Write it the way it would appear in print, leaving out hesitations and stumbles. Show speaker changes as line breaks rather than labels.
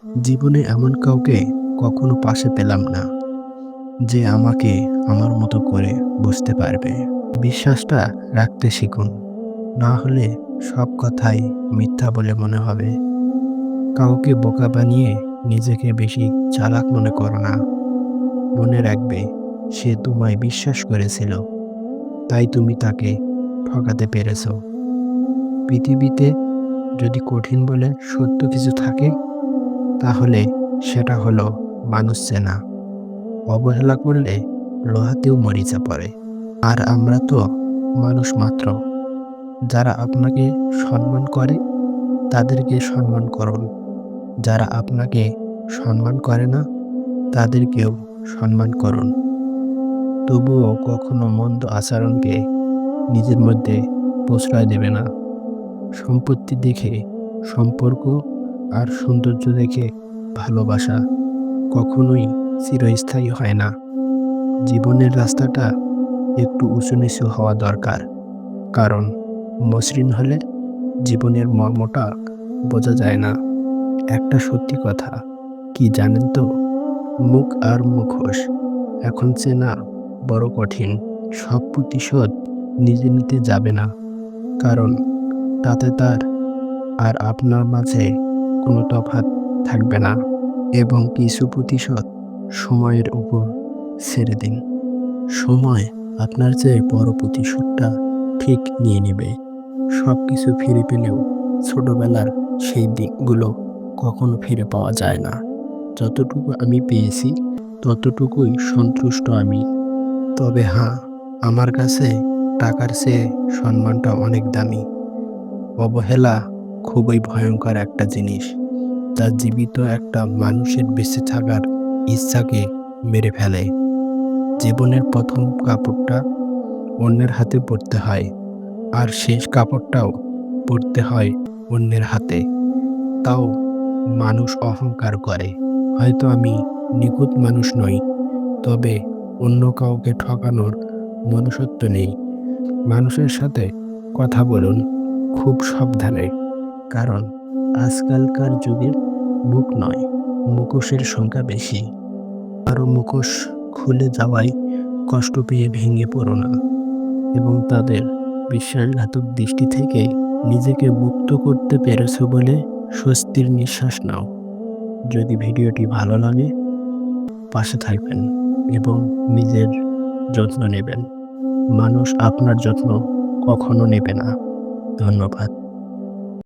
জীবনে এমন কাউকে কখনো পাশে পেলাম না, যে আমাকে আমার মতো করে বুঝতে পারবে। বিশ্বাসটা রাখতে শিখুন, না হলে সব কথাই মিথ্যা বলে মনে হবে। কাউকে বোকা বানিয়ে নিজেকে বেশি চালাক মনে করো না। মনে রাখবে, সে তোমায় বিশ্বাস করেছিল, তাই তুমি তাকে ঠকাতে পেরেছো। পৃথিবীতে যদি কঠিন বলে সত্য কিছু থাকে, তাহলে সেটা হলো মানুষ চেনা। অবহেলা করলে লোহাতেও মরিচা পড়ে। আর আমরা তো মানুষ মাত্র। যারা আপনাকে সম্মান করে তাদেরকে সম্মান করুন, যারা আপনাকে সম্মান করে না তাদেরকেও সম্মান করুন। তবুও কখনো মন্দ আচরণকে নিজের মধ্যে প্রশ্রয় দেবে না। সম্পত্তি দেখে সম্পর্ক আর সৌন্দর্য দেখে ভালোবাসা কখনোই চিরস্থায়ী হয় না। জীবনের রাস্তাটা একটু উঁচু নিচু হওয়া দরকার, কারণ মসৃণ হলে জীবনের মর্মটা বোঝা যায় না। একটা সত্যি কথা কি জানেন তো, মুখ আর মুখোশ এখন চেনা বড় কঠিন। সব প্রতিশোধ নিজে নিতে যাবে না, কারণ তাতে তার আর আপনার মাঝে কোনো তফাৎ থাকবে না। এবং কিছু প্রতিশোধ সময়ের উপর ছেড়ে দিন। সময় আপনার চেয়ে বড় প্রতিশোধটা ঠিক নিয়ে নেবে। সব কিছু ফিরে পেলেও ছোটবেলার সেই দিকগুলো কখনো ফিরে পাওয়া যায় না। যতটুকু আমি পেয়েছি ততটুকুই সন্তুষ্ট আমি। তবে হ্যাঁ, আমার কাছে টাকার চেয়ে সম্মানটা অনেক দামি। অবহেলা খুবই ভয়ঙ্কর একটা জিনিস, যা জীবিত একটা মানুষের বেঁচে থাকার ইচ্ছাকে মেরে ফেলে। জীবনের প্রথম কাপড়টা অন্যের হাতে পড়তে হয়, আর শেষ কাপড়টাও পড়তে হয় অন্যের হাতে। তাও মানুষ অহংকার করে। হয়তো আমি নিখুঁত মানুষ নই, তবে অন্য কাউকে ঠকানোর মনুষ্যত্ব নেই। মানুষের সাথে কথা বলুন খুব সাবধানে, কারণ আজকালকার যুগে মুখ নয়, মুখোশের সংখ্যা বেশি। আরও মুখোশ খুলে যাওয়ায় কষ্ট পেয়ে ভেঙে পড়ো না, এবং তাদের বিশ্বাসঘাতক দৃষ্টি থেকে নিজেকে মুক্ত করতে পেরেছো বলে স্বস্তির নিঃশ্বাস নাও। যদি ভিডিওটি ভালো লাগে, পাশে থাকবেন এবং নিজের যত্ন নেবেন। মানুষ আপনার যত্ন কখনো নেবে না। ধন্যবাদ।